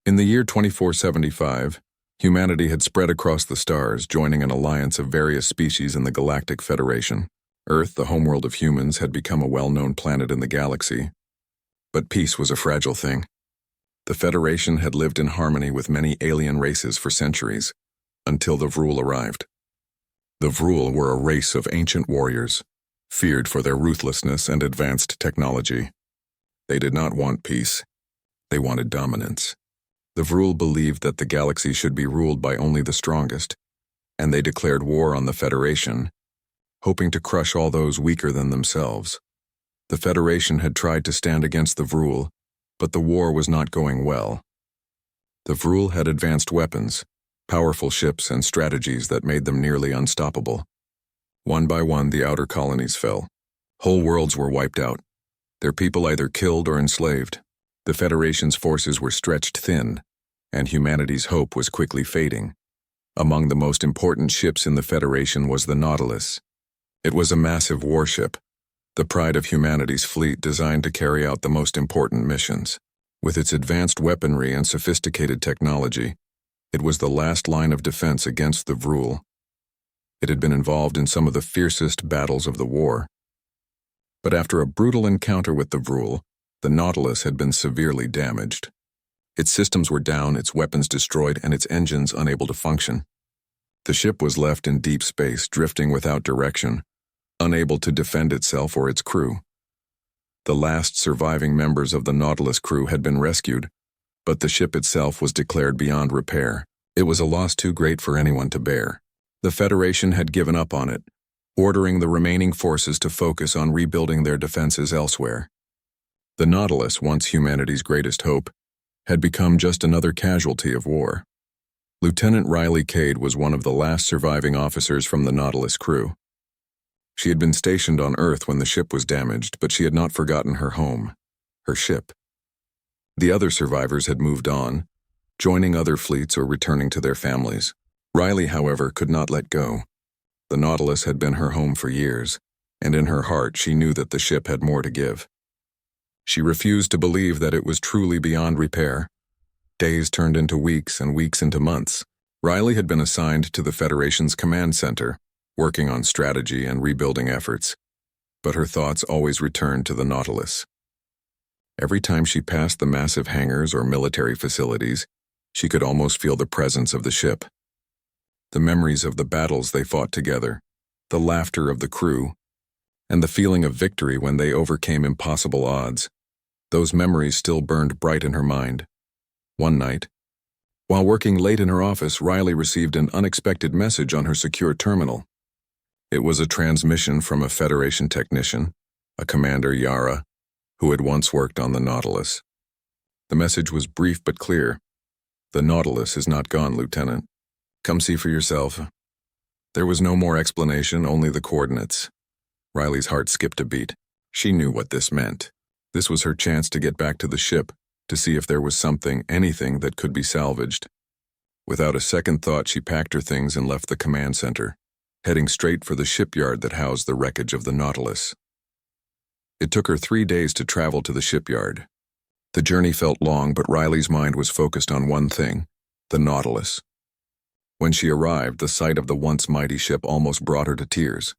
In the year 2475, humanity had spread across the stars, joining an alliance of various species in the Galactic Federation. Earth, the homeworld of humans, had become a well-known planet in the galaxy. But peace was a fragile thing. The Federation had lived in harmony with many alien races for centuries, until the Vrul arrived. The Vrul were a race of ancient warriors, feared for their ruthlessness and advanced technology. They did not want peace. They wanted dominance. The Vrul believed that the galaxy should be ruled by only the strongest, and they declared war on the Federation, hoping to crush all those weaker than themselves. The Federation had tried to stand against the Vrul, but the war was not going well. The Vrul had advanced weapons, powerful ships, and strategies that made them nearly unstoppable. One by one, the outer colonies fell. Whole worlds were wiped out, their people either killed or enslaved. The Federation's forces were stretched thin, and humanity's hope was quickly fading. Among the most important ships in the Federation was the Nautilus. It was a massive warship, the pride of humanity's fleet, designed to carry out the most important missions. With its advanced weaponry and sophisticated technology, it was the last line of defense against the Vrul. It had been involved in some of the fiercest battles of the war. But after a brutal encounter with the Vrul, the Nautilus had been severely damaged. Its systems were down, its weapons destroyed, and its engines unable to function. The ship was left in deep space, drifting without direction, unable to defend itself or its crew. The last surviving members of the Nautilus crew had been rescued, but the ship itself was declared beyond repair. It was a loss too great for anyone to bear. The Federation had given up on it, ordering the remaining forces to focus on rebuilding their defenses elsewhere. The Nautilus, once humanity's greatest hope, had become just another casualty of war. Lieutenant Riley Cade was one of the last surviving officers from the Nautilus crew. She had been stationed on Earth when the ship was damaged, but she had not forgotten her home, her ship. The other survivors had moved on, joining other fleets or returning to their families. Riley, however, could not let go. The Nautilus had been her home for years, and in her heart she knew that the ship had more to give. She refused to believe that it was truly beyond repair. Days turned into weeks and weeks into months. Riley had been assigned to the Federation's command center, working on strategy and rebuilding efforts, but her thoughts always returned to the Nautilus. Every time she passed the massive hangars or military facilities, she could almost feel the presence of the ship. The memories of the battles they fought together, the laughter of the crew, and the feeling of victory when they overcame impossible odds. Those memories still burned bright in her mind. One night, while working late in her office, Riley received an unexpected message on her secure terminal. It was a transmission from a Federation technician, a Commander Yara, who had once worked on the Nautilus. The message was brief but clear. "The Nautilus is not gone, Lieutenant. Come see for yourself." There was no more explanation, only the coordinates. Riley's heart skipped a beat. She knew what this meant. This was her chance to get back to the ship, to see if there was something, anything that could be salvaged. Without a second thought, she packed her things and left the command center, heading straight for the shipyard that housed the wreckage of the Nautilus. It took her 3 days to travel to the shipyard. The journey felt long, but Riley's mind was focused on one thing: the Nautilus. When she arrived, the sight of the once mighty ship almost brought her to tears.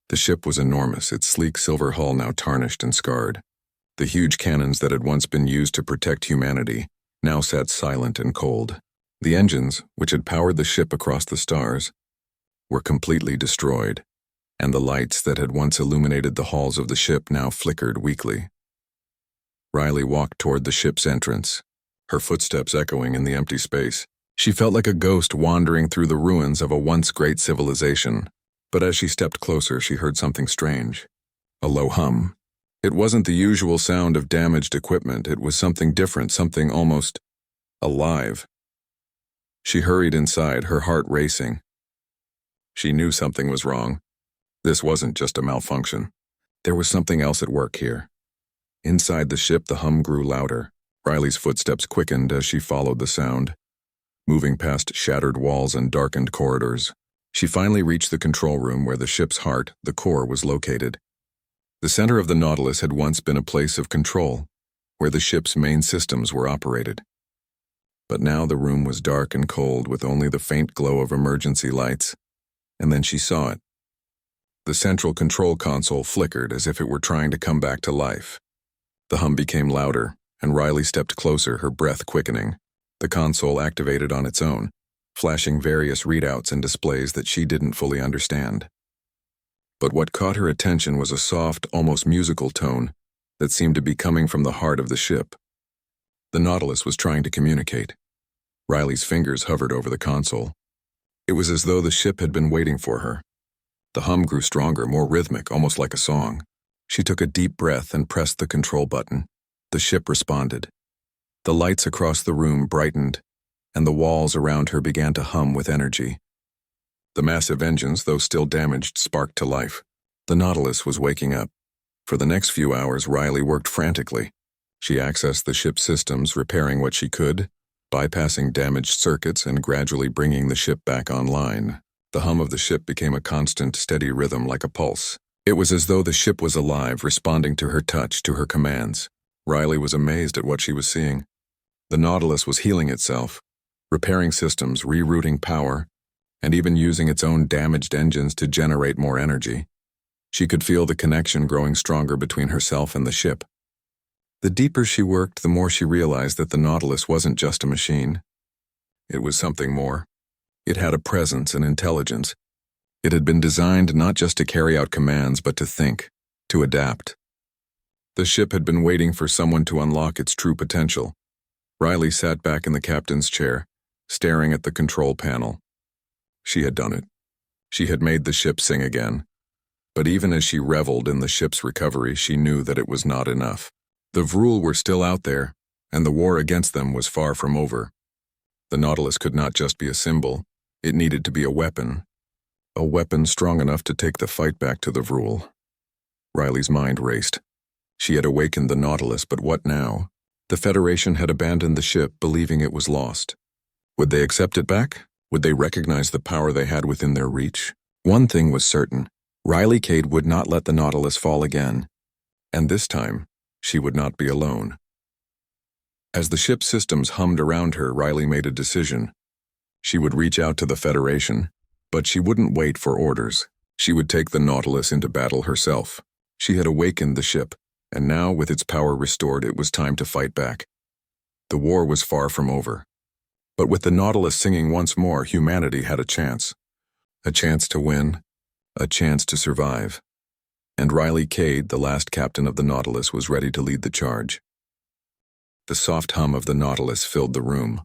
The ship was enormous, its sleek silver hull now tarnished and scarred. The huge cannons that had once been used to protect humanity now sat silent and cold. The engines, which had powered the ship across the stars, were completely destroyed, and the lights that had once illuminated the halls of the ship now flickered weakly. Riley walked toward the ship's entrance, her footsteps echoing in the empty space. She felt like a ghost wandering through the ruins of a once great civilization, but as she stepped closer, she heard something strange. A low hum. It wasn't the usual sound of damaged equipment, it was something different, something almost alive. She hurried inside, her heart racing. She knew something was wrong. This wasn't just a malfunction. There was something else at work here. Inside the ship, the hum grew louder. Riley's footsteps quickened as she followed the sound, moving past shattered walls and darkened corridors. She finally reached the control room where the ship's heart, the core, was located. The center of the Nautilus had once been a place of control, where the ship's main systems were operated. But now the room was dark and cold with only the faint glow of emergency lights. And then she saw it. The central control console flickered as if it were trying to come back to life. The hum became louder, and Riley stepped closer, her breath quickening. The console activated on its own, flashing various readouts and displays that she didn't fully understand. But what caught her attention was a soft, almost musical tone that seemed to be coming from the heart of the ship. The Nautilus was trying to communicate. Riley's fingers hovered over the console. It was as though the ship had been waiting for her. The hum grew stronger, more rhythmic, almost like a song. She took a deep breath and pressed the control button. The ship responded. The lights across the room brightened, and the walls around her began to hum with energy. The massive engines, though still damaged, sparked to life. The Nautilus was waking up. For the next few hours, Riley worked frantically. She accessed the ship's systems, repairing what she could, bypassing damaged circuits and gradually bringing the ship back online. The hum of the ship became a constant, steady rhythm like a pulse. It was as though the ship was alive, responding to her touch, to her commands. Riley was amazed at what she was seeing. The Nautilus was healing itself, repairing systems, rerouting power, and even using its own damaged engines to generate more energy. She could feel the connection growing stronger between herself and the ship. The deeper she worked, the more she realized that the Nautilus wasn't just a machine. It was something more. It had a presence and intelligence. It had been designed not just to carry out commands, but to think, to adapt. The ship had been waiting for someone to unlock its true potential. Riley sat back in the captain's chair, staring at the control panel. She had done it. She had made the ship sing again. But even as she reveled in the ship's recovery, she knew that it was not enough. The Vrul were still out there, and the war against them was far from over. The Nautilus could not just be a symbol. It needed to be a weapon strong enough to take the fight back to the Vrul. Riley's mind raced. She had awakened the Nautilus, but what now? The Federation had abandoned the ship, believing it was lost. Would they accept it back? Would they recognize the power they had within their reach? One thing was certain. Riley Cade would not let the Nautilus fall again. And this time, she would not be alone. As the ship's systems hummed around her, Riley made a decision. She would reach out to the Federation, but she wouldn't wait for orders. She would take the Nautilus into battle herself. She had awakened the ship, and now, with its power restored, it was time to fight back. The war was far from over. But with the Nautilus singing once more, humanity had a chance. A chance to win, a chance to survive. And Riley Cade, the last captain of the Nautilus, was ready to lead the charge. The soft hum of the Nautilus filled the room,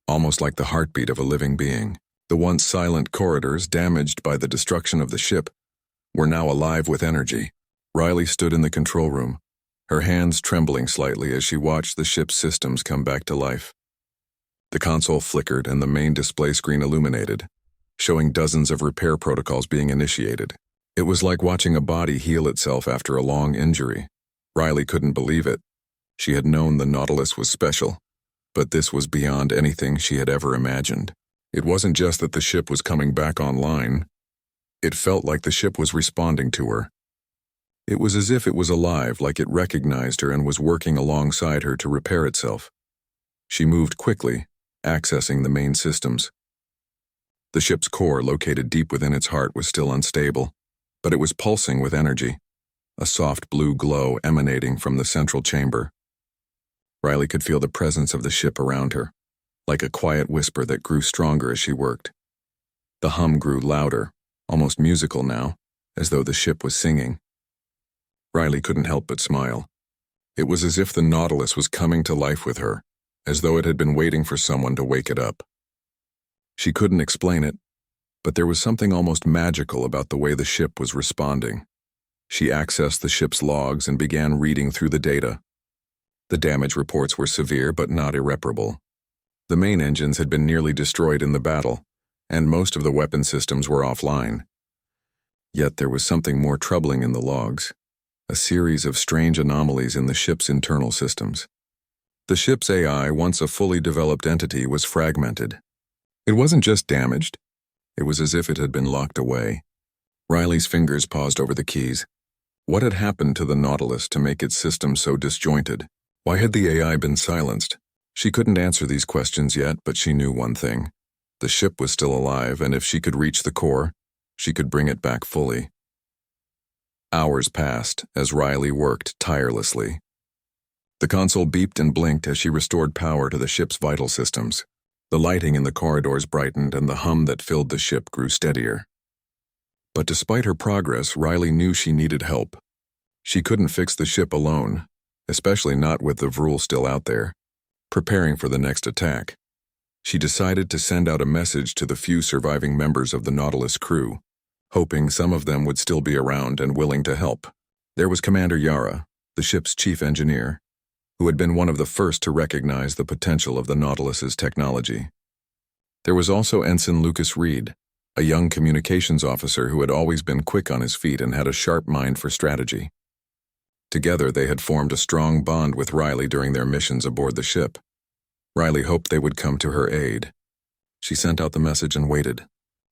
almost like the heartbeat of a living being. The once silent corridors, damaged by the destruction of the ship, were now alive with energy. Riley stood in the control room, her hands trembling slightly as she watched the ship's systems come back to life. The console flickered and the main display screen illuminated, showing dozens of repair protocols being initiated. It was like watching a body heal itself after a long injury. Riley couldn't believe it. She had known the Nautilus was special, but this was beyond anything she had ever imagined. It wasn't just that the ship was coming back online. It felt like the ship was responding to her. It was as if it was alive, like it recognized her and was working alongside her to repair itself. She moved quickly, accessing the main systems. The ship's core, located deep within its heart, was still unstable, but it was pulsing with energy, a soft blue glow emanating from the central chamber. Riley could feel the presence of the ship around her, like a quiet whisper that grew stronger as she worked. The hum grew louder, almost musical now, as though the ship was singing. Riley couldn't help but smile. It was as if the Nautilus was coming to life with her, as though it had been waiting for someone to wake it up. She couldn't explain it, but there was something almost magical about the way the ship was responding. She accessed the ship's logs and began reading through the data. The damage reports were severe but not irreparable. The main engines had been nearly destroyed in the battle, and most of the weapon systems were offline. Yet there was something more troubling in the logs, a series of strange anomalies in the ship's internal systems. The ship's AI, once a fully developed entity, was fragmented. It wasn't just damaged. It was as if it had been locked away. Riley's fingers paused over the keys. What had happened to the Nautilus to make its system so disjointed? Why had the AI been silenced? She couldn't answer these questions yet, but she knew one thing. The ship was still alive, and if she could reach the core, she could bring it back fully. Hours passed as Riley worked tirelessly. The console beeped and blinked as she restored power to the ship's vital systems. The lighting in the corridors brightened and the hum that filled the ship grew steadier. But despite her progress, Riley knew she needed help. She couldn't fix the ship alone, especially not with the Vrul still out there, preparing for the next attack. She decided to send out a message to the few surviving members of the Nautilus crew, hoping some of them would still be around and willing to help. There was Commander Yara, the ship's chief engineer, who had been one of the first to recognize the potential of the Nautilus's technology. There was also Ensign Lucas Reed, a young communications officer who had always been quick on his feet and had a sharp mind for strategy. Together they had formed a strong bond with Riley during their missions aboard the ship. Riley hoped they would come to her aid. She sent out the message and waited.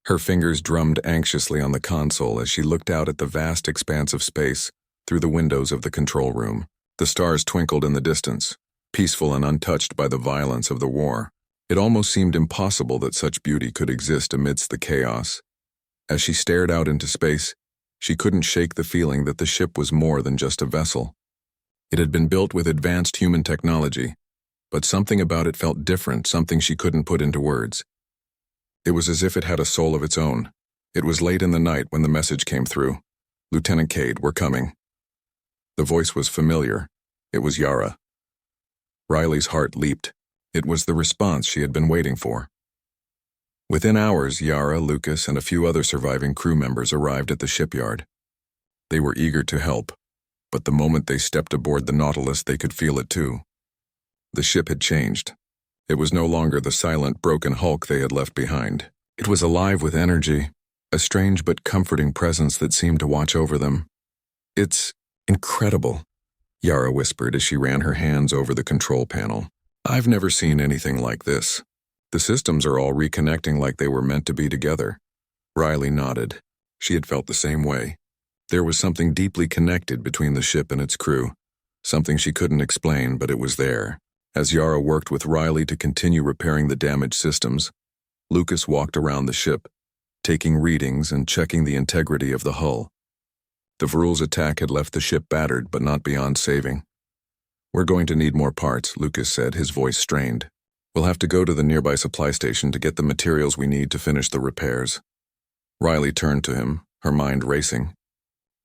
Her fingers drummed anxiously on the console as she looked out at the vast expanse of space through the windows of the control room. The stars twinkled in the distance, peaceful and untouched by the violence of the war. It almost seemed impossible that such beauty could exist amidst the chaos. As she stared out into space, she couldn't shake the feeling that the ship was more than just a vessel. It had been built with advanced human technology, but something about it felt different, something she couldn't put into words. It was as if it had a soul of its own. It was late in the night when the message came through. "Lieutenant Cade, we're coming." The voice was familiar. It was Yara. Riley's heart leaped. It was the response she had been waiting for. Within hours, Yara, Lucas, and a few other surviving crew members arrived at the shipyard. They were eager to help, but the moment they stepped aboard the Nautilus, they could feel it too. The ship had changed. It was no longer the silent, broken hulk they had left behind. It was alive with energy, a strange but comforting presence that seemed to watch over them. "It's incredible," Yara whispered as she ran her hands over the control panel. "I've never seen anything like this. The systems are all reconnecting like they were meant to be together." Riley nodded. She had felt the same way. There was something deeply connected between the ship and its crew, something she couldn't explain, but it was there. As Yara worked with Riley to continue repairing the damaged systems, Lucas walked around the ship, taking readings and checking the integrity of the hull. The Vrul's attack had left the ship battered, but not beyond saving. "We're going to need more parts," Lucas said, his voice strained. "We'll have to go to the nearby supply station to get the materials we need to finish the repairs." Riley turned to him, her mind racing.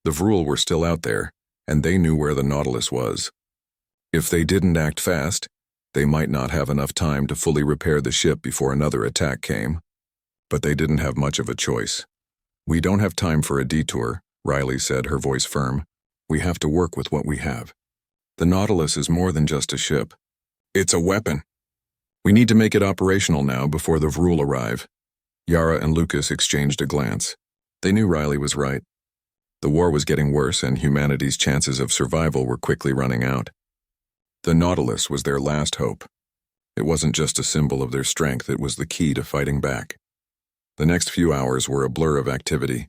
The Vrul were still out there, and they knew where the Nautilus was. If they didn't act fast, they might not have enough time to fully repair the ship before another attack came. But they didn't have much of a choice. "We don't have time for a detour," Riley said, her voice firm. "We have to work with what we have. The Nautilus is more than just a ship. It's a weapon. We need to make it operational now before the Vrul arrive." Yara and Lucas exchanged a glance. They knew Riley was right. The war was getting worse, and humanity's chances of survival were quickly running out. The Nautilus was their last hope. It wasn't just a symbol of their strength, it was the key to fighting back. The next few hours were a blur of activity.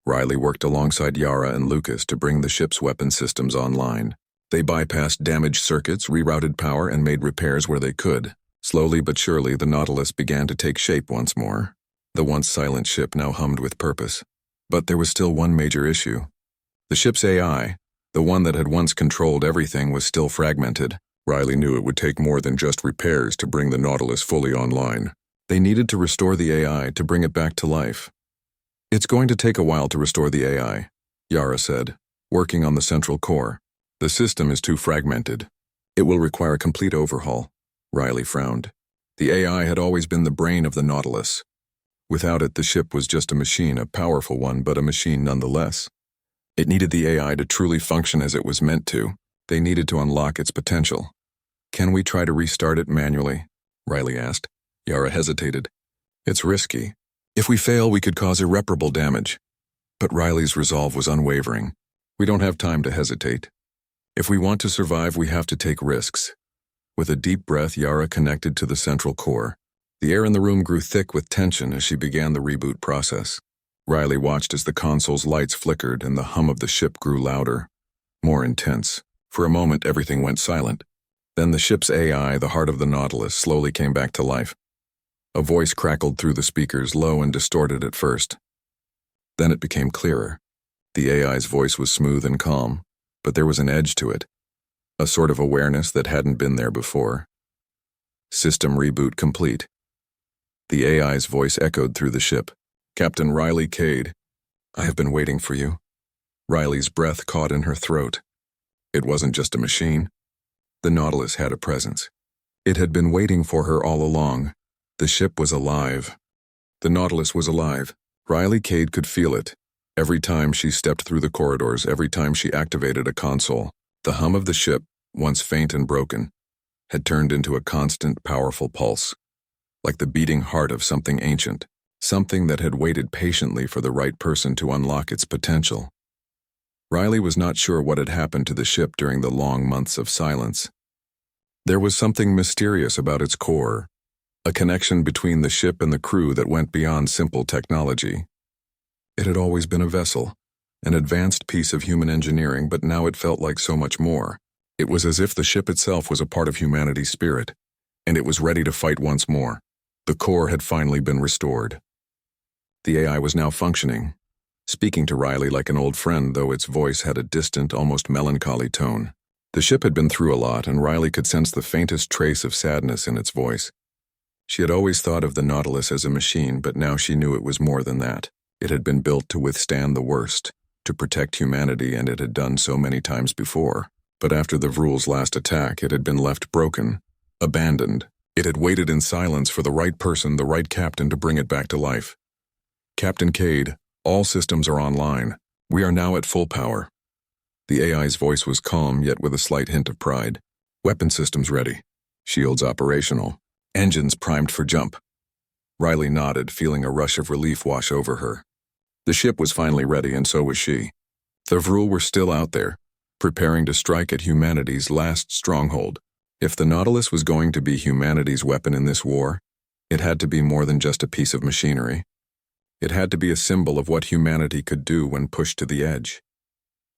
Riley worked alongside Yara and Lucas to bring the ship's weapon systems online. They bypassed damaged circuits, rerouted power, and made repairs where they could. Slowly but surely, the Nautilus began to take shape once more. The once silent ship now hummed with purpose. But there was still one major issue. The ship's AI, the one that had once controlled everything, was still fragmented. Riley knew it would take more than just repairs to bring the Nautilus fully online. They needed to restore the AI to bring it back to life. "It's going to take a while to restore the AI," Yara said, working on the central core. "The system is too fragmented. It will require a complete overhaul." Riley frowned. The AI had always been the brain of the Nautilus. Without it, the ship was just a machine, a powerful one, but a machine nonetheless. It needed the AI to truly function as it was meant to. They needed to unlock its potential. "Can we try to restart it manually?" Riley asked. Yara hesitated. "It's risky. If we fail, we could cause irreparable damage." But Riley's resolve was unwavering. "We don't have time to hesitate. If we want to survive, we have to take risks." With a deep breath, Yara connected to the central core. The air in the room grew thick with tension as she began the reboot process. Riley watched as the console's lights flickered and the hum of the ship grew louder, more intense. For a moment, everything went silent. Then the ship's AI, the heart of the Nautilus, slowly came back to life. A voice crackled through the speakers, low and distorted at first. Then it became clearer. The AI's voice was smooth and calm, but there was an edge to it, a sort of awareness that hadn't been there before. System reboot complete. The AI's voice echoed through the ship. Captain Riley Cade, I have been waiting for you. Riley's breath caught in her throat. It wasn't just a machine. The Nautilus had a presence. It had been waiting for her all along. The ship was alive. The Nautilus was alive. Riley Cade could feel it. Every time she stepped through the corridors, every time she activated a console, the hum of the ship, once faint and broken, had turned into a constant, powerful pulse, like the beating heart of something ancient, something that had waited patiently for the right person to unlock its potential. Riley was not sure what had happened to the ship during the long months of silence. There was something mysterious about its core, a connection between the ship and the crew that went beyond simple technology. It had always been a vessel, an advanced piece of human engineering, but now it felt like so much more. It was as if the ship itself was a part of humanity's spirit, and it was ready to fight once more. The core had finally been restored. The AI was now functioning, speaking to Riley like an old friend, though its voice had a distant, almost melancholy tone. The ship had been through a lot, and Riley could sense the faintest trace of sadness in its voice. She had always thought of the Nautilus as a machine, but now she knew it was more than that. It had been built to withstand the worst, to protect humanity, and it had done so many times before. But after the Vrul's last attack, it had been left broken, abandoned. It had waited in silence for the right person, the right captain, to bring it back to life. Captain Cade, all systems are online. We are now at full power. The AI's voice was calm, yet with a slight hint of pride. Weapon systems ready. Shields operational. Engines primed for jump. Riley nodded, feeling a rush of relief wash over her. The ship was finally ready, and so was she. The Vrul were still out there, preparing to strike at humanity's last stronghold. If the Nautilus was going to be humanity's weapon in this war, it had to be more than just a piece of machinery. It had to be a symbol of what humanity could do when pushed to the edge.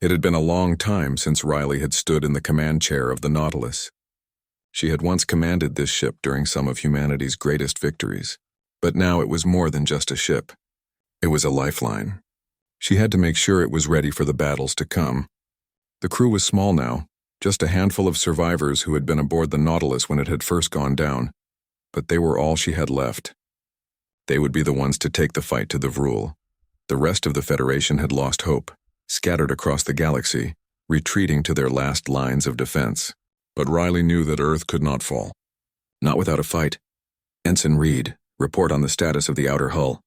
It had been a long time since Riley had stood in the command chair of the Nautilus. She had once commanded this ship during some of humanity's greatest victories, but now it was more than just a ship. It was a lifeline. She had to make sure it was ready for the battles to come. The crew was small now, just a handful of survivors who had been aboard the Nautilus when it had first gone down, but they were all she had left. They would be the ones to take the fight to the Vrul. The rest of the Federation had lost hope, scattered across the galaxy, retreating to their last lines of defense. But Riley knew that Earth could not fall. Not without a fight. Ensign Reed, report on the status of the outer hull.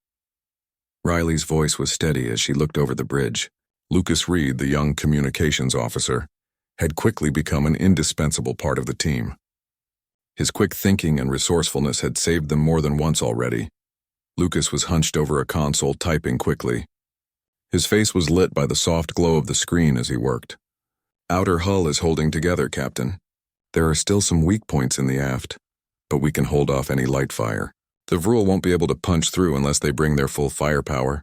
Riley's voice was steady as she looked over the bridge. Lucas Reed, the young communications officer, had quickly become an indispensable part of the team. His quick thinking and resourcefulness had saved them more than once already. Lucas was hunched over a console, typing quickly. His face was lit by the soft glow of the screen as he worked. Outer hull is holding together, Captain. There are still some weak points in the aft, but we can hold off any light fire. The Vrul won't be able to punch through unless they bring their full firepower.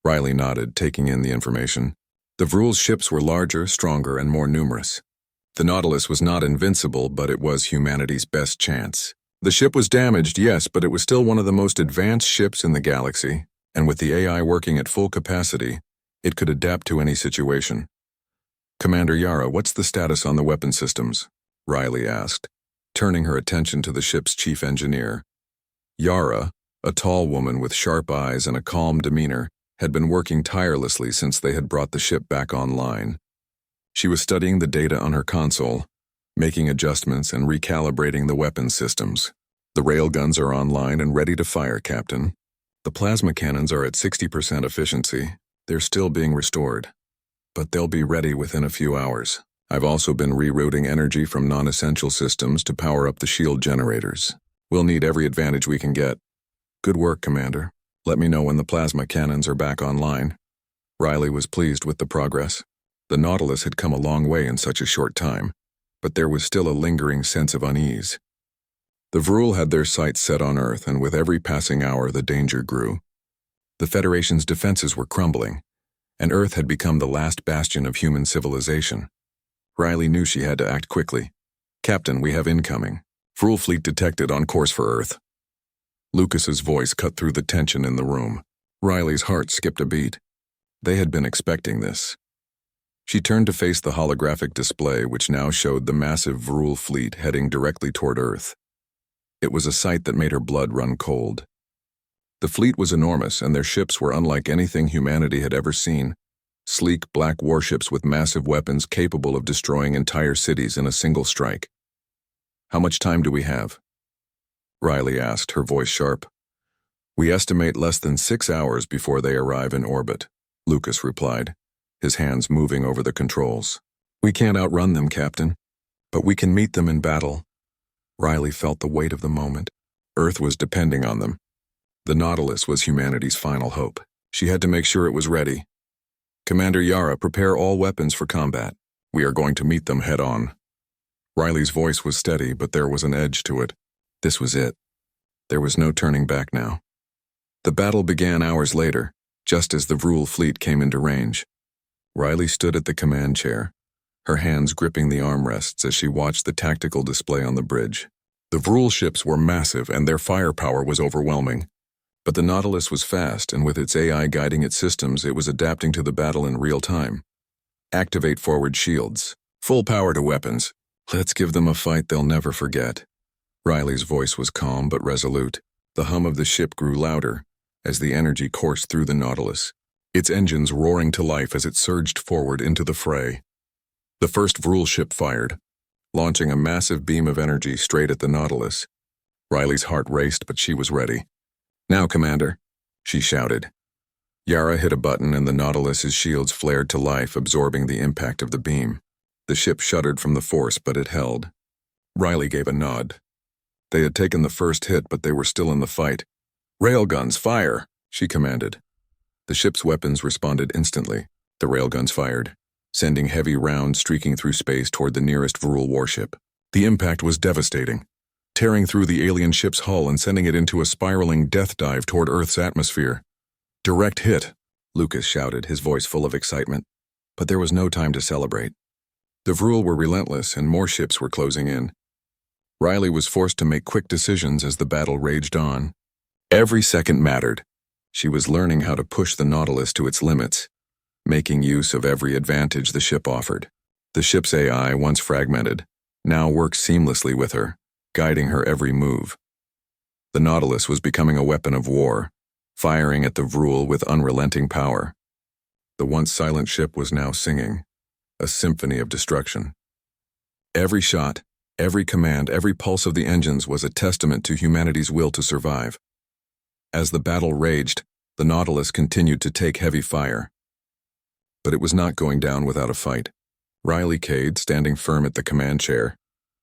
Riley nodded, taking in the information. The Vrul's ships were larger, stronger, and more numerous. The Nautilus was not invincible, but it was humanity's best chance. The ship was damaged, yes, but it was still one of the most advanced ships in the galaxy, and with the AI working at full capacity, it could adapt to any situation. Commander Yara, what's the status on the weapon systems? Riley asked, turning her attention to the ship's chief engineer. Yara, a tall woman with sharp eyes and a calm demeanor, had been working tirelessly since they had brought the ship back online. She was studying the data on her console, making adjustments and recalibrating the weapon systems. The railguns are online and ready to fire, Captain. The plasma cannons are at 60% efficiency. They're still being restored, but they'll be ready within a few hours. I've also been rerouting energy from non-essential systems to power up the shield generators. We'll need every advantage we can get. Good work, Commander. Let me know when the plasma cannons are back online. Riley was pleased with the progress. The Nautilus had come a long way in such a short time, but there was still a lingering sense of unease. The Vrul had their sights set on Earth, and with every passing hour the danger grew. The Federation's defenses were crumbling, and Earth had become the last bastion of human civilization. Riley knew she had to act quickly. Captain, we have incoming. Vrul fleet detected on course for Earth. Lucas's voice cut through the tension in the room. Riley's heart skipped a beat. They had been expecting this. She turned to face the holographic display, which now showed the massive Vrul fleet heading directly toward Earth. It was a sight that made her blood run cold. The fleet was enormous, and their ships were unlike anything humanity had ever seen. Sleek black warships with massive weapons capable of destroying entire cities in a single strike. How much time do we have? Riley asked, her voice sharp. We estimate less than 6 hours before they arrive in orbit, Lucas replied, his hands moving over the controls. We can't outrun them, Captain, but we can meet them in battle. Riley felt the weight of the moment. Earth was depending on them. The Nautilus was humanity's final hope. She had to make sure it was ready. Commander Yara, prepare all weapons for combat. We are going to meet them head-on. Riley's voice was steady, but there was an edge to it. This was it. There was no turning back now. The battle began hours later, just as the Vrul fleet came into range. Riley stood at the command chair, her hands gripping the armrests as she watched the tactical display on the bridge. The Vrul ships were massive and their firepower was overwhelming. But the Nautilus was fast, and with its AI guiding its systems, it was adapting to the battle in real time. Activate forward shields. Full power to weapons. Let's give them a fight they'll never forget. Riley's voice was calm but resolute. The hum of the ship grew louder as the energy coursed through the Nautilus, its engines roaring to life as it surged forward into the fray. The first Vrul ship fired, launching a massive beam of energy straight at the Nautilus. Riley's heart raced, but she was ready. Now, Commander, she shouted. Yara hit a button and the Nautilus's shields flared to life, absorbing the impact of the beam. The ship shuddered from the force, but it held. Riley gave a nod. They had taken the first hit, but they were still in the fight. Railguns, fire, she commanded. The ship's weapons responded instantly. The railguns fired, sending heavy rounds streaking through space toward the nearest Vrul warship. The impact was devastating, tearing through the alien ship's hull and sending it into a spiraling death dive toward Earth's atmosphere. Direct hit, Lucas shouted, his voice full of excitement. But there was no time to celebrate. The Vrul were relentless and more ships were closing in. Riley was forced to make quick decisions as the battle raged on. Every second mattered. She was learning how to push the Nautilus to its limits, making use of every advantage the ship offered. The ship's AI, once fragmented, now worked seamlessly with her, guiding her every move. The Nautilus was becoming a weapon of war, firing at the Vrul with unrelenting power. The once silent ship was now singing, a symphony of destruction. Every shot, every command, every pulse of the engines was a testament to humanity's will to survive. As the battle raged, the Nautilus continued to take heavy fire. But it was not going down without a fight. Riley Cade, standing firm at the command chair,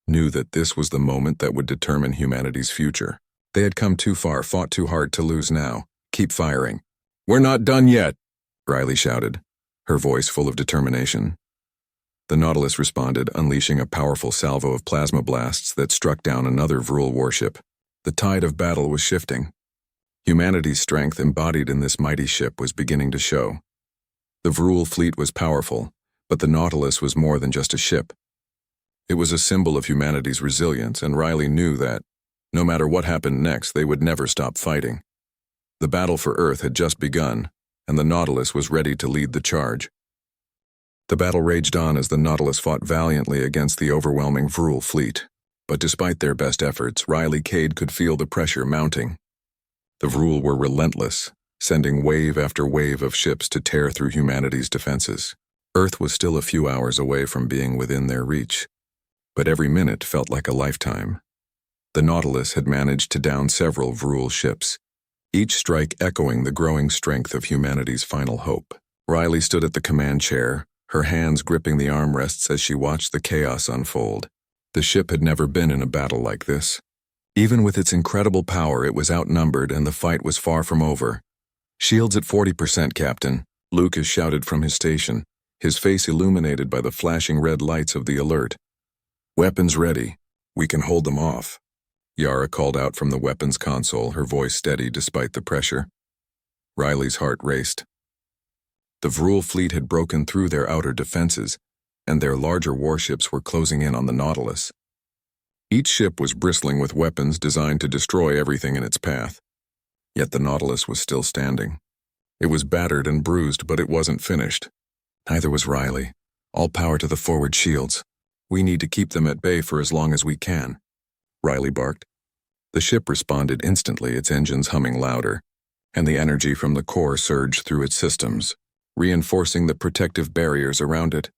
knew that this was the moment that would determine humanity's future. They had come too far, fought too hard to lose now. Keep firing. We're not done yet, Riley shouted, her voice full of determination. The Nautilus responded, unleashing a powerful salvo of plasma blasts that struck down another Vrul warship. The tide of battle was shifting. Humanity's strength embodied in this mighty ship was beginning to show. The Vrul fleet was powerful, but the Nautilus was more than just a ship. It was a symbol of humanity's resilience, and Riley knew that, no matter what happened next, they would never stop fighting. The battle for Earth had just begun, and the Nautilus was ready to lead the charge. The battle raged on as the Nautilus fought valiantly against the overwhelming Vrul fleet. But despite their best efforts, Riley Cade could feel the pressure mounting. The Vrul were relentless, sending wave after wave of ships to tear through humanity's defenses. Earth was still a few hours away from being within their reach, but every minute felt like a lifetime. The Nautilus had managed to down several Vrul ships, each strike echoing the growing strength of humanity's final hope. Riley stood at the command chair, her hands gripping the armrests as she watched the chaos unfold. The ship had never been in a battle like this. Even with its incredible power, it was outnumbered and the fight was far from over. Shields at 40%, Captain, Lucas shouted from his station, his face illuminated by the flashing red lights of the alert. Weapons ready. We can hold them off. Yara called out from the weapons console, her voice steady despite the pressure. Riley's heart raced. The Vrul fleet had broken through their outer defenses, and their larger warships were closing in on the Nautilus. Each ship was bristling with weapons designed to destroy everything in its path. Yet the Nautilus was still standing. It was battered and bruised, but it wasn't finished. Neither was Riley. All power to the forward shields. We need to keep them at bay for as long as we can, Riley barked. The ship responded instantly, its engines humming louder, and the energy from the core surged through its systems, reinforcing the protective barriers around it.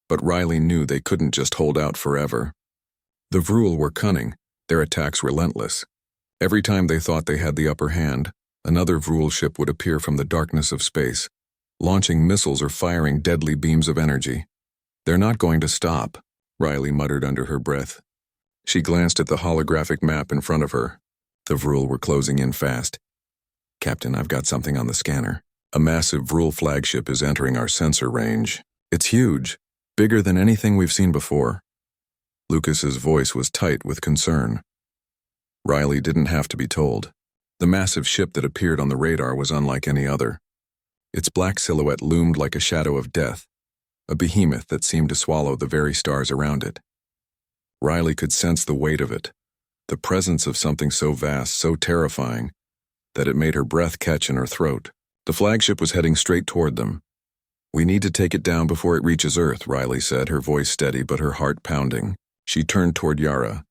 But Riley knew they couldn't just hold out forever. The Vrul were cunning, their attacks relentless. Every time they thought they had the upper hand, another Vrul ship would appear from the darkness of space, launching missiles or firing deadly beams of energy. They're not going to stop, Riley muttered under her breath. She glanced at the holographic map in front of her. The Vrul were closing in fast. Captain, I've got something on the scanner. A massive Vrul flagship is entering our sensor range. It's huge, bigger than anything we've seen before. Lucas's voice was tight with concern. Riley didn't have to be told. The massive ship that appeared on the radar was unlike any other. Its black silhouette loomed like a shadow of death, a behemoth that seemed to swallow the very stars around it. Riley could sense the weight of it, the presence of something so vast, so terrifying, that it made her breath catch in her throat. The flagship was heading straight toward them. We need to take it down before it reaches Earth, Riley said, her voice steady but her heart pounding. She turned toward Yara,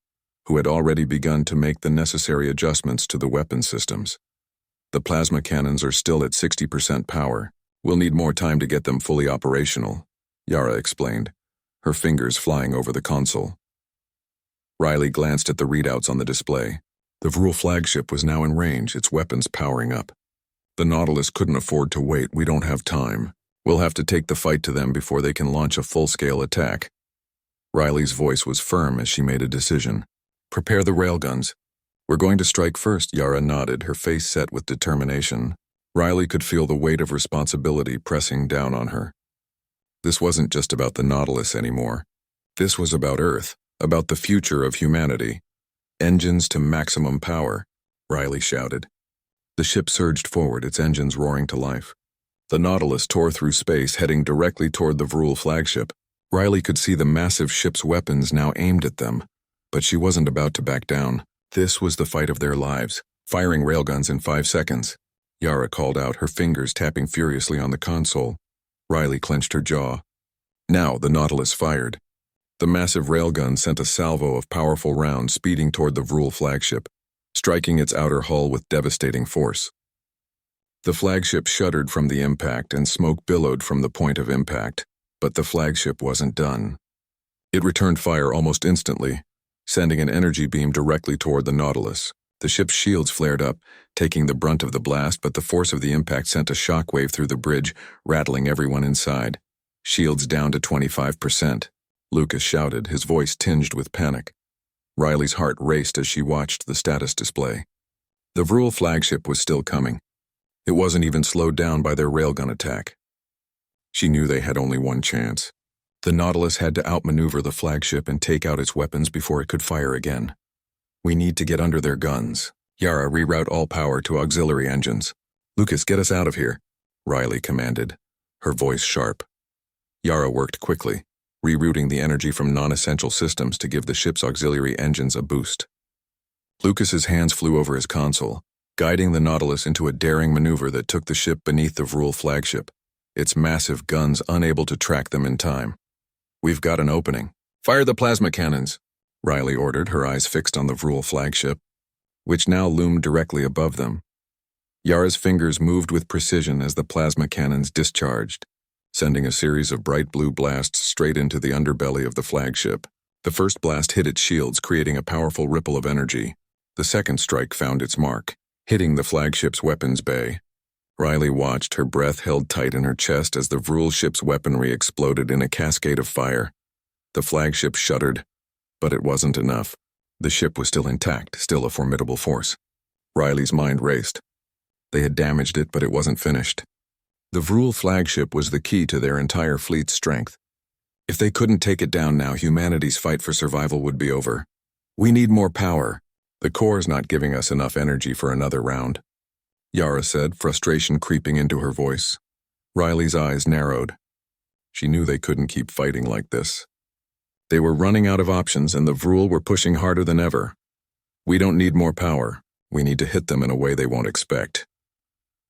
who had already begun to make the necessary adjustments to the weapon systems. The plasma cannons are still at 60% power. We'll need more time to get them fully operational, Yara explained, her fingers flying over the console. Riley glanced at the readouts on the display. The Vrul flagship was now in range, its weapons powering up. The Nautilus couldn't afford to wait. We don't have time. We'll have to take the fight to them before they can launch a full-scale attack. Riley's voice was firm as she made a decision. Prepare the railguns. We're going to strike first, Yara nodded, her face set with determination. Riley could feel the weight of responsibility pressing down on her. This wasn't just about the Nautilus anymore. This was about Earth, about the future of humanity. Engines to maximum power, Riley shouted. The ship surged forward, its engines roaring to life. The Nautilus tore through space, heading directly toward the Vrul flagship. Riley could see the massive ship's weapons now aimed at them, but she wasn't about to back down. This was the fight of their lives, firing railguns in 5 seconds. Yara called out, her fingers tapping furiously on the console. Riley clenched her jaw. Now the Nautilus fired. The massive railgun sent a salvo of powerful rounds speeding toward the Vrul flagship, striking its outer hull with devastating force. The flagship shuddered from the impact and smoke billowed from the point of impact, but the flagship wasn't done. It returned fire almost instantly, sending an energy beam directly toward the Nautilus. The ship's shields flared up, taking the brunt of the blast, but the force of the impact sent a shockwave through the bridge, rattling everyone inside. Shields down to 25%. Lucas shouted, his voice tinged with panic. Riley's heart raced as she watched the status display. The Vrul flagship was still coming. It wasn't even slowed down by their railgun attack. She knew they had only one chance. The Nautilus had to outmaneuver the flagship and take out its weapons before it could fire again. We need to get under their guns. Yara, reroute all power to auxiliary engines. Lucas, get us out of here, Riley commanded, her voice sharp. Yara worked quickly, rerouting the energy from non-essential systems to give the ship's auxiliary engines a boost. Lucas's hands flew over his console, guiding the Nautilus into a daring maneuver that took the ship beneath the Vrul flagship, its massive guns unable to track them in time. We've got an opening. Fire the plasma cannons, Riley ordered, her eyes fixed on the Vrul flagship, which now loomed directly above them. Yara's fingers moved with precision as the plasma cannons discharged, sending a series of bright blue blasts straight into the underbelly of the flagship. The first blast hit its shields, creating a powerful ripple of energy. The second strike found its mark, hitting the flagship's weapons bay. Riley watched, her breath held tight in her chest as the Vrul ship's weaponry exploded in a cascade of fire. The flagship shuddered, but it wasn't enough. The ship was still intact, still a formidable force. Riley's mind raced. They had damaged it, but it wasn't finished. The Vrul flagship was the key to their entire fleet's strength. If they couldn't take it down now, humanity's fight for survival would be over. We need more power. The core's not giving us enough energy for another round, Yara said, frustration creeping into her voice. Riley's eyes narrowed. She knew they couldn't keep fighting like this. They were running out of options and the Vrul were pushing harder than ever. We don't need more power. We need to hit them in a way they won't expect.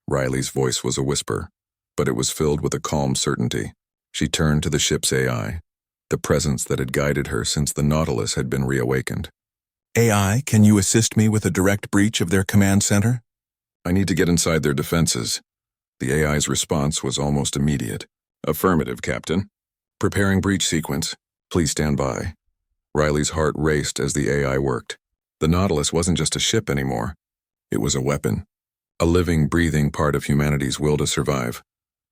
Riley's voice was a whisper, but it was filled with a calm certainty. She turned to the ship's AI, the presence that had guided her since the Nautilus had been reawakened. AI, can you assist me with a direct breach of their command center? I need to get inside their defenses. The AI's response was almost immediate. Affirmative, Captain. Preparing breach sequence. Please stand by. Riley's heart raced as the AI worked. The Nautilus wasn't just a ship anymore. It was a weapon. A living, breathing part of humanity's will to survive.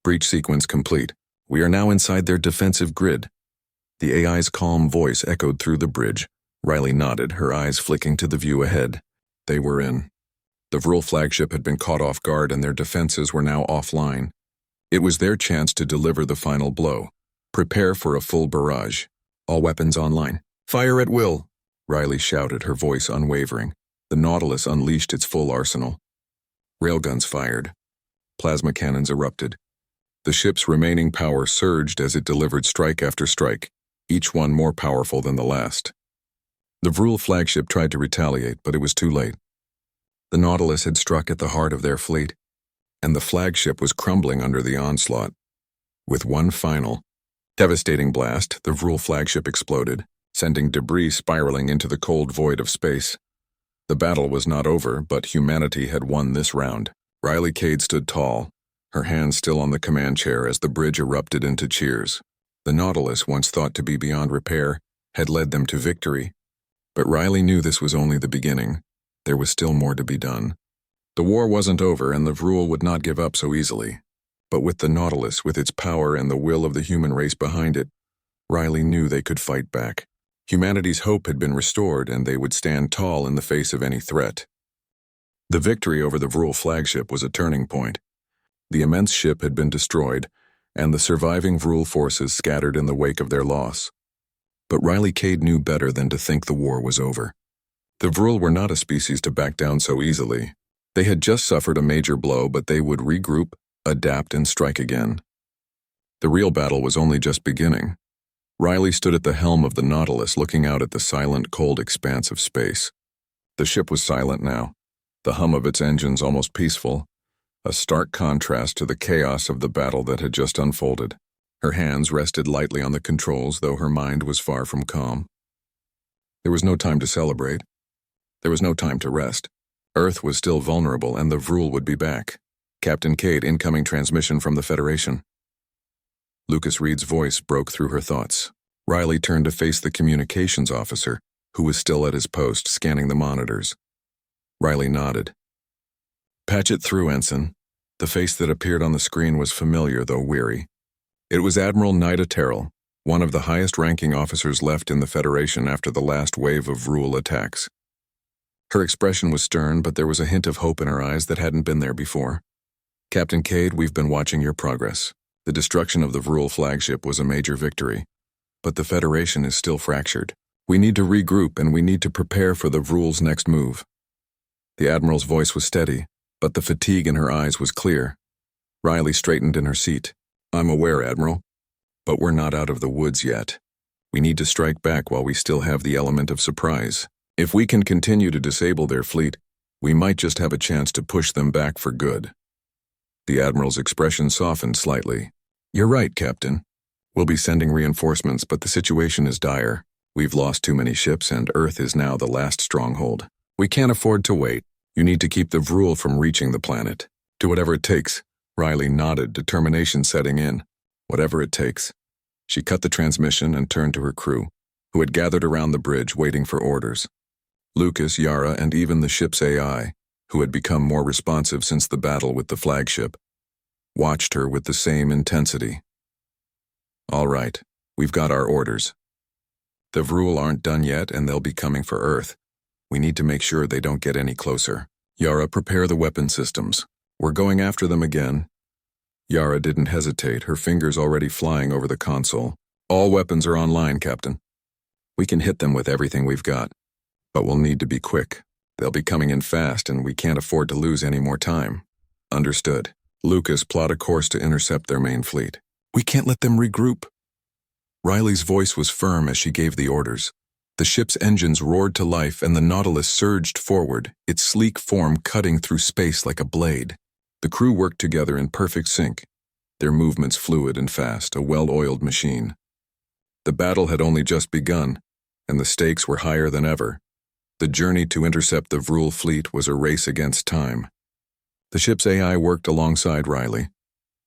Breach sequence complete. We are now inside their defensive grid. The AI's calm voice echoed through the bridge. Riley nodded, her eyes flicking to the view ahead. They were in. The Vrul flagship had been caught off guard and their defenses were now offline. It was their chance to deliver the final blow. Prepare for a full barrage. All weapons online. Fire at will, Riley shouted, her voice unwavering. The Nautilus unleashed its full arsenal. Railguns fired. Plasma cannons erupted. The ship's remaining power surged as it delivered strike after strike, each one more powerful than the last. The Vrul flagship tried to retaliate, but it was too late. The Nautilus had struck at the heart of their fleet, and the flagship was crumbling under the onslaught. With one final, devastating blast, the Vrul flagship exploded, sending debris spiraling into the cold void of space. The battle was not over, but humanity had won this round. Riley Cade stood tall, her hands still on the command chair as the bridge erupted into cheers. The Nautilus, once thought to be beyond repair, had led them to victory. But Riley knew this was only the beginning. There was still more to be done. The war wasn't over, and the Vrul would not give up so easily. But with the Nautilus, with its power and the will of the human race behind it, Riley knew they could fight back. Humanity's hope had been restored, and they would stand tall in the face of any threat. The victory over the Vrul flagship was a turning point. The immense ship had been destroyed, and the surviving Vrul forces scattered in the wake of their loss. But Riley Cade knew better than to think the war was over. The Vrul were not a species to back down so easily. They had just suffered a major blow, but they would regroup, adapt, and strike again. The real battle was only just beginning. Riley stood at the helm of the Nautilus, looking out at the silent, cold expanse of space. The ship was silent now, the hum of its engines almost peaceful, a stark contrast to the chaos of the battle that had just unfolded. Her hands rested lightly on the controls, though her mind was far from calm. There was no time to celebrate. There was no time to rest. Earth was still vulnerable, and the Vrul would be back. Captain Cade, incoming transmission from the Federation. Lucas Reed's voice broke through her thoughts. Riley turned to face the communications officer, who was still at his post, scanning the monitors. Riley nodded. Patch it through, Ensign. The face that appeared on the screen was familiar, though weary. It was Admiral Nida Terrell, one of the highest-ranking officers left in the Federation after the last wave of Vrul attacks. Her expression was stern, but there was a hint of hope in her eyes that hadn't been there before. Captain Cade, we've been watching your progress. The destruction of the Vrul flagship was a major victory, but the Federation is still fractured. We need to regroup, and we need to prepare for the Vrul's next move. The Admiral's voice was steady, but the fatigue in her eyes was clear. Riley straightened in her seat. I'm aware, Admiral, but we're not out of the woods yet. We need to strike back while we still have the element of surprise. If we can continue to disable their fleet, we might just have a chance to push them back for good. The Admiral's expression softened slightly. You're right, Captain. We'll be sending reinforcements, but the situation is dire. We've lost too many ships, and Earth is now the last stronghold. We can't afford to wait. You need to keep the Vrul from reaching the planet. Do whatever it takes. Riley nodded, determination setting in. Whatever it takes. She cut the transmission and turned to her crew, who had gathered around the bridge waiting for orders. Lucas, Yara, and even the ship's AI, who had become more responsive since the battle with the flagship, watched her with the same intensity. All right, we've got our orders. The Vrul aren't done yet, and they'll be coming for Earth. We need to make sure they don't get any closer. Yara, prepare the weapon systems. We're going after them again. Yara didn't hesitate, her fingers already flying over the console. All weapons are online, Captain. We can hit them with everything we've got, but we'll need to be quick. They'll be coming in fast, and we can't afford to lose any more time. Understood. Lucas, plot a course to intercept their main fleet. We can't let them regroup. Riley's voice was firm as she gave the orders. The ship's engines roared to life and the Nautilus surged forward, its sleek form cutting through space like a blade. The crew worked together in perfect sync, their movements fluid and fast, a well-oiled machine. The battle had only just begun, and the stakes were higher than ever. The journey to intercept the Vrul fleet was a race against time. The ship's AI worked alongside Riley,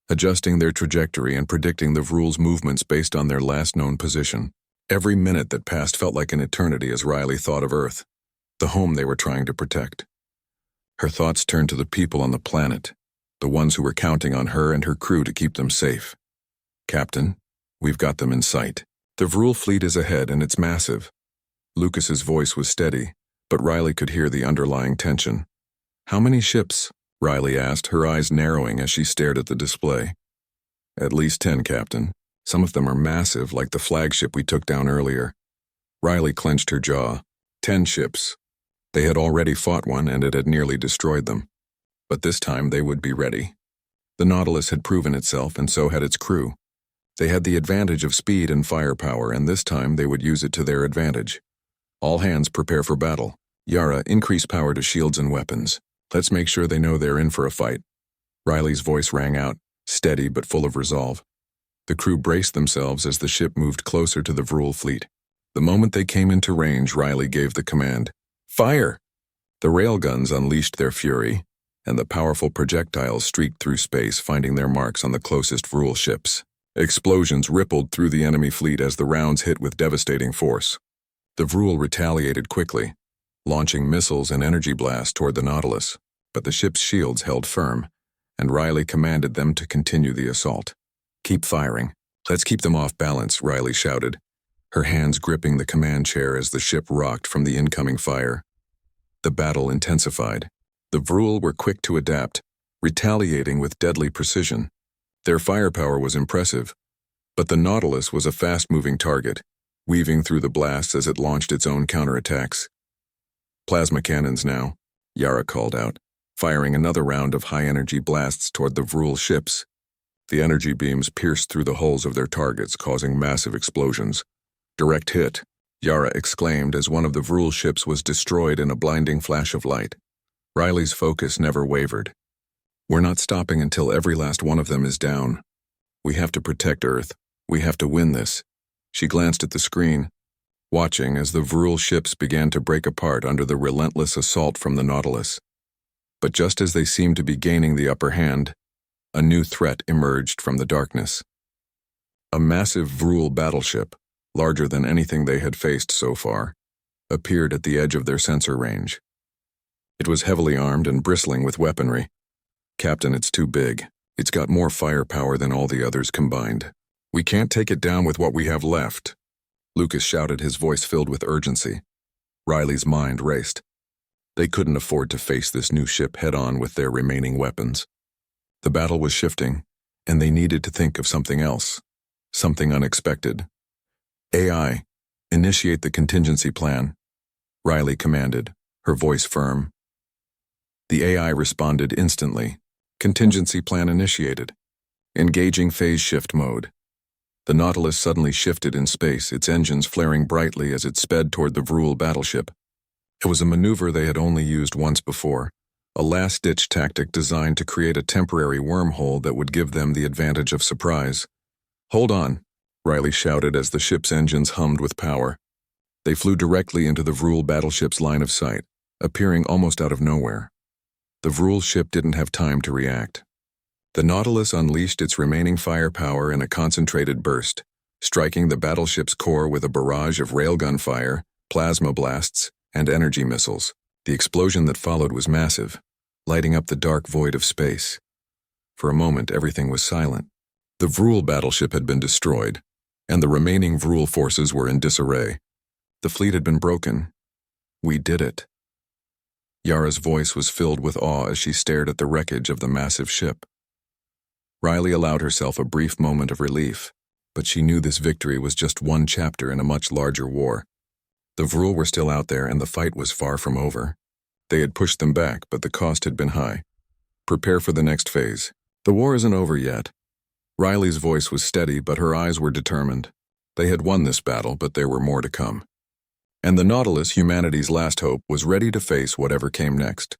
adjusting their trajectory and predicting the Vrul's movements based on their last known position. Every minute that passed felt like an eternity as Riley thought of Earth, the home they were trying to protect. Her thoughts turned to the people on the planet, the ones who were counting on her and her crew to keep them safe. Captain, we've got them in sight. The Vrul fleet is ahead and it's massive. Lucas's voice was steady, but Riley could hear the underlying tension. How many ships? Riley asked, her eyes narrowing as she stared at the display. At least 10, Captain. Some of them are massive, like the flagship we took down earlier. Riley clenched her jaw. 10 ships. They had already fought one and it had nearly destroyed them. But this time they would be ready. The Nautilus had proven itself and so had its crew. They had the advantage of speed and firepower and this time they would use it to their advantage. All hands prepare for battle. Yara, increase power to shields and weapons. Let's make sure they know they're in for a fight. Riley's voice rang out, steady but full of resolve. The crew braced themselves as the ship moved closer to the Vrul fleet. The moment they came into range, Riley gave the command, "Fire!" The railguns unleashed their fury, and the powerful projectiles streaked through space, finding their marks on the closest Vrul ships. Explosions rippled through the enemy fleet as the rounds hit with devastating force. The Vrul retaliated quickly, launching missiles and energy blasts toward the Nautilus, but the ship's shields held firm, and Riley commanded them to continue the assault. "Keep firing. Let's keep them off balance," Riley shouted, her hands gripping the command chair as the ship rocked from the incoming fire. The battle intensified. The Vrul were quick to adapt, retaliating with deadly precision. Their firepower was impressive, but the Nautilus was a fast-moving target, weaving through the blasts as it launched its own counterattacks. "Plasma cannons now," Yara called out, firing another round of high-energy blasts toward the Vrul ships. The energy beams pierced through the hulls of their targets, causing massive explosions. "Direct hit," Yara exclaimed as one of the Vrul ships was destroyed in a blinding flash of light. Riley's focus never wavered. "We're not stopping until every last one of them is down. We have to protect Earth. We have to win this." She glanced at the screen, watching as the Vrul ships began to break apart under the relentless assault from the Nautilus. But just as they seemed to be gaining the upper hand, a new threat emerged from the darkness. A massive Vrul battleship, larger than anything they had faced so far, appeared at the edge of their sensor range. It was heavily armed and bristling with weaponry. "Captain, it's too big. It's got more firepower than all the others combined. We can't take it down with what we have left," Lucas shouted, his voice filled with urgency. Riley's mind raced. They couldn't afford to face this new ship head-on with their remaining weapons. The battle was shifting, and they needed to think of something else, something unexpected. "AI, initiate the contingency plan," Riley commanded, her voice firm. The AI responded instantly. Contingency plan initiated. Engaging phase shift mode. The Nautilus suddenly shifted in space, its engines flaring brightly as it sped toward the Vrul battleship. It was a maneuver they had only used once before, a last-ditch tactic designed to create a temporary wormhole that would give them the advantage of surprise. "Hold on," Riley shouted as the ship's engines hummed with power. They flew directly into the Vrul battleship's line of sight, appearing almost out of nowhere. The Vrul ship didn't have time to react. The Nautilus unleashed its remaining firepower in a concentrated burst, striking the battleship's core with a barrage of railgun fire, plasma blasts, and energy missiles. The explosion that followed was massive, lighting up the dark void of space. For a moment, everything was silent. The Vrul battleship had been destroyed, and the remaining Vrul forces were in disarray. The fleet had been broken. "We did it." Yara's voice was filled with awe as she stared at the wreckage of the massive ship. Riley allowed herself a brief moment of relief, but she knew this victory was just one chapter in a much larger war. The Vrul were still out there and the fight was far from over. They had pushed them back, but the cost had been high. "Prepare for the next phase. The war isn't over yet." Riley's voice was steady, but her eyes were determined. They had won this battle, but there were more to come. And the Nautilus, humanity's last hope, was ready to face whatever came next.